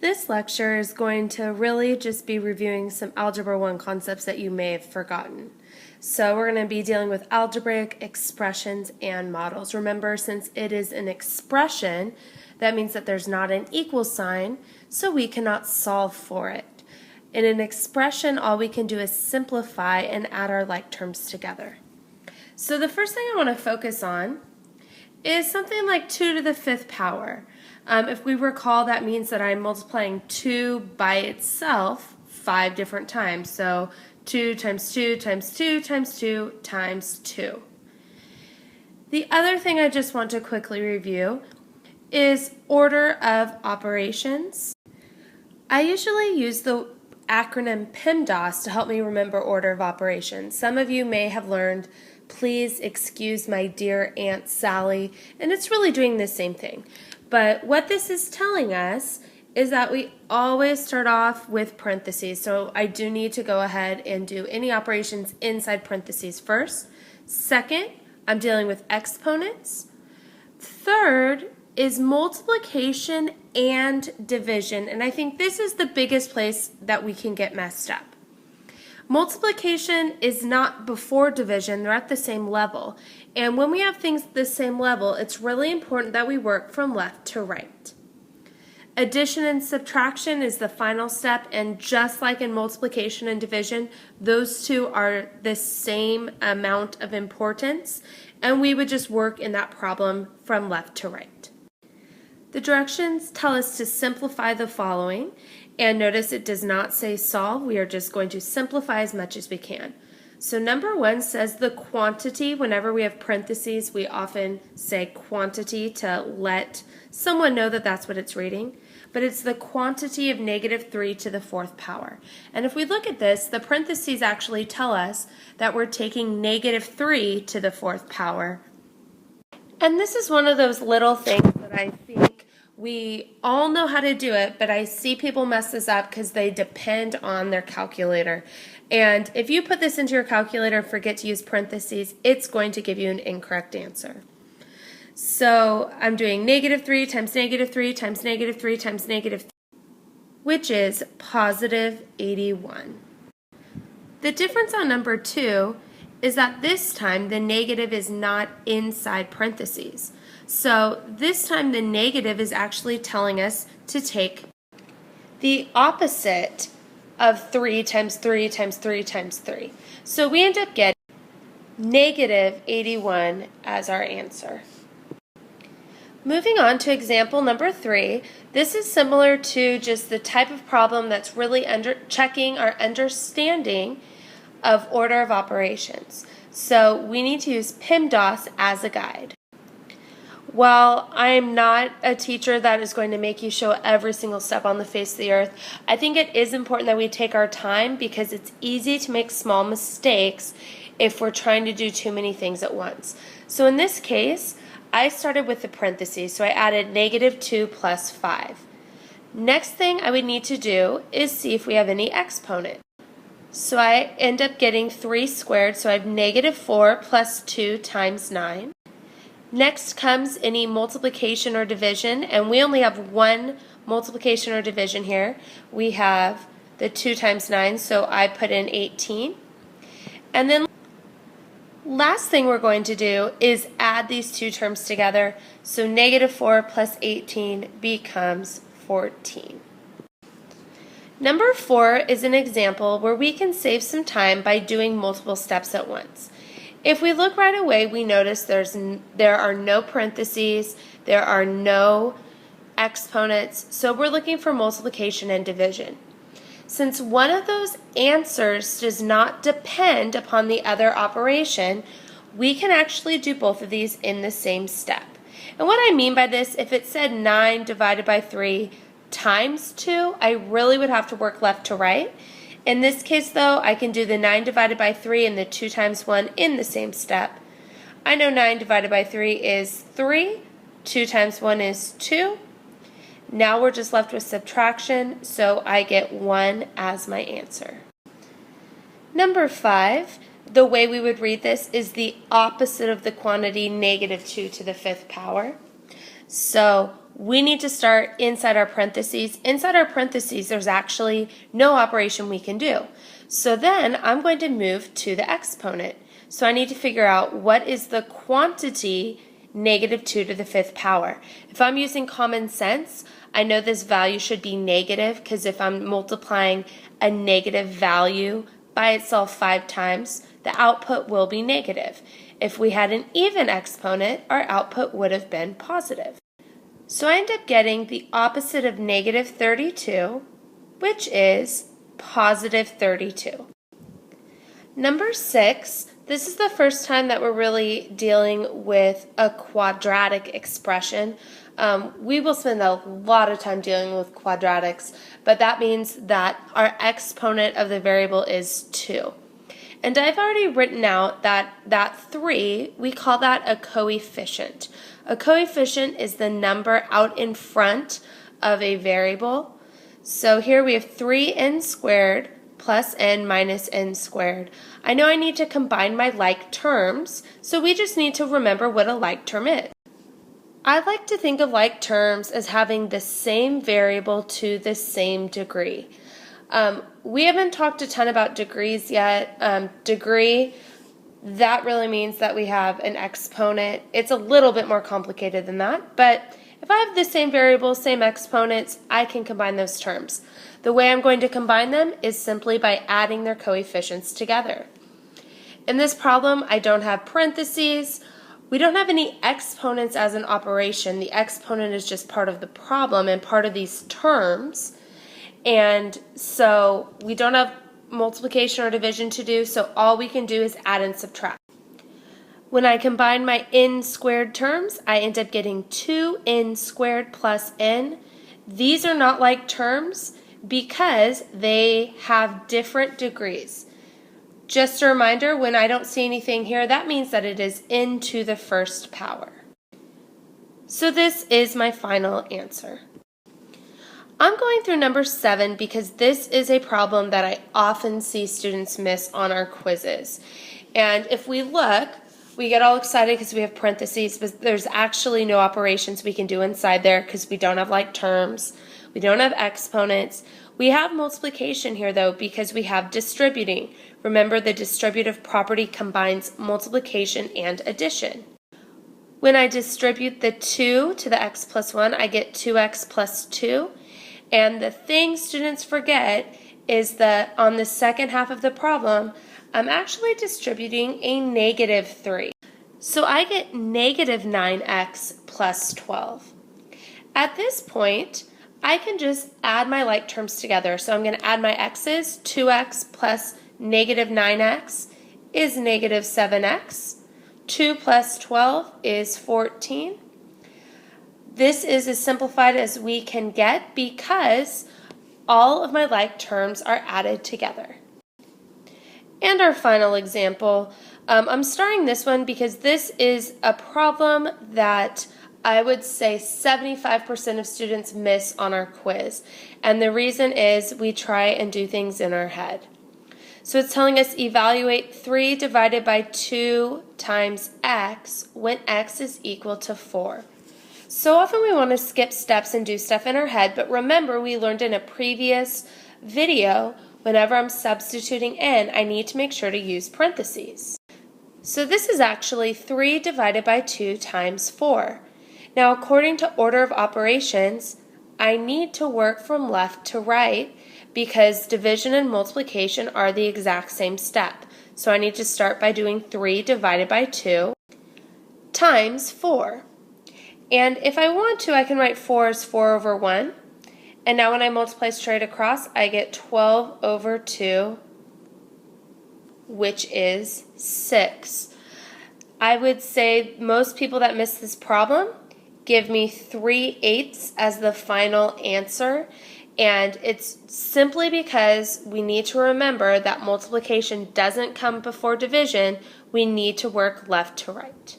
This lecture is going to really just be reviewing some Algebra 1 concepts that you may have forgotten. So we're going to be dealing with algebraic expressions and models. Remember, since it is an expression, that means that there's not an equal sign, so we cannot solve for it. In an expression, all we can do is simplify and add our like terms together. So the first thing I want to focus on is something like 2 to the 5th power. If we recall, that means that I'm multiplying 2 by itself 5 different times. So 2 times 2 times 2 times 2 times 2. The other thing I just want to quickly review is order of operations. I usually use the acronym PEMDAS to help me remember order of operations. Some of you may have learned please excuse my dear Aunt Sally, and it's really doing the same thing. But what this is telling us is that we always start off with parentheses. So I do need to go ahead and do any operations inside parentheses first. Second, I'm dealing with exponents. Third is multiplication and division, and I think this is the biggest place that we can get messed up. Multiplication is not before division, they're at the same level. And when we have things at the same level, it's really important that we work from left to right. Addition and subtraction is the final step, and just like in multiplication and division, those two are the same amount of importance, and we would just work in that problem from left to right. The directions tell us to simplify the following, and notice it does not say solve. We are just going to simplify as much as we can. So number 1 says the quantity. Whenever we have parentheses, we often say quantity to let someone know that that's what it's reading. But it's the quantity of -3 to the 4th power. And if we look at this, the parentheses actually tell us that we're taking -3 to the 4th power. And this is one of those little things that I think we all know how to do it, but I see people mess this up because they depend on their calculator. And if you put this into your calculator and forget to use parentheses, it's going to give you an incorrect answer. So I'm doing -3 times -3 times -3 times -3, which is positive 81. The difference on number 2 is that this time the negative is not inside parentheses. So this time the negative is actually telling us to take the opposite of 3 times 3 times 3 times 3. So we end up getting -81 as our answer. Moving on to example number 3, this is similar to just the type of problem that's really checking our understanding of order of operations. So we need to use PEMDAS as a guide. While I'm not a teacher that is going to make you show every single step on the face of the earth, I think it is important that we take our time because it's easy to make small mistakes if we're trying to do too many things at once. So in this case, I started with the parentheses, so I added -2 plus 5. Next thing I would need to do is see if we have any exponent. So I end up getting 3 squared, so I have -4 plus 2 times 9. Next comes any multiplication or division, and we only have one multiplication or division here. We have the 2 times 9, so I put in 18. And then last thing we're going to do is add these two terms together, so -4 plus 18 becomes 14. Number 4 is an example where we can save some time by doing multiple steps at once. If we look right away, we notice there are no parentheses, there are no exponents, so we're looking for multiplication and division. Since one of those answers does not depend upon the other operation, we can actually do both of these in the same step. And what I mean by this, if it said 9 divided by 3 times 2, I really would have to work left to right. In this case, though, I can do the 9 divided by 3 and the 2 times 1 in the same step. I know 9 divided by 3 is 3, 2 times 1 is 2. Now we're just left with subtraction, so I get 1 as my answer. Number 5, the way we would read this is the opposite of the quantity -2 to the 5th power. So we need to start inside our parentheses. Inside our parentheses, there's actually no operation we can do. So then I'm going to move to the exponent. So I need to figure out what is the quantity negative 2 to the 5th power. If I'm using common sense, I know this value should be negative because if I'm multiplying a negative value by itself 5 times, the output will be negative. If we had an even exponent, our output would have been positive. So I end up getting the opposite of negative 32, which is positive 32. Number 6, this is the first time that we're really dealing with a quadratic expression. We will spend a lot of time dealing with quadratics, but that means that our exponent of the variable is 2. And I've already written out that 3, we call that a coefficient. A coefficient is the number out in front of a variable. So here we have 3n squared plus n minus n squared. I know I need to combine my like terms, so we just need to remember what a like term is. I like to think of like terms as having the same variable to the same degree. We haven't talked a ton about degrees yet. Degree, that really means that we have an exponent. It's a little bit more complicated than that, but if I have the same variables, same exponents, I can combine those terms. The way I'm going to combine them is simply by adding their coefficients together. In this problem, I don't have parentheses. We don't have any exponents as an operation. The exponent is just part of the problem and part of these terms. And so we don't have multiplication or division to do, so all we can do is add and subtract. When I combine my n squared terms, I end up getting 2n squared plus n. These are not like terms because they have different degrees. Just a reminder, when I don't see anything here, that means that it is n to the 1st power. So this is my final answer. I'm going through number 7 because this is a problem that I often see students miss on our quizzes. And if we look, we get all excited because we have parentheses, but there's actually no operations we can do inside there because we don't have like terms. We don't have exponents. We have multiplication here though because we have distributing. Remember, the distributive property combines multiplication and addition. When I distribute the 2 to the x plus 1, I get 2x plus 2. And the thing students forget is that on the second half of the problem, I'm actually distributing a negative 3. So I get negative 9x plus 12. At this point, I can just add my like terms together. So I'm going to add my x's. 2x plus negative 9x is negative 7x. 2 plus 12 is 14. This is as simplified as we can get because all of my like terms are added together. And our final example, I'm starting this one because this is a problem that I would say 75% of students miss on our quiz. And the reason is we try and do things in our head. So it's telling us evaluate 3 divided by 2 times x when x is equal to 4. So often we want to skip steps and do stuff in our head, but remember we learned in a previous video, whenever I'm substituting in, I need to make sure to use parentheses. So this is actually 3 divided by 2 times 4. Now according to order of operations, I need to work from left to right because division and multiplication are the exact same step. So I need to start by doing 3 divided by 2 times 4. And if I want to, I can write 4 as 4 over 1. And now when I multiply straight across, I get 12 over 2, which is 6. I would say most people that miss this problem give me 3/8 as the final answer. And it's simply because we need to remember that multiplication doesn't come before division. We need to work left to right.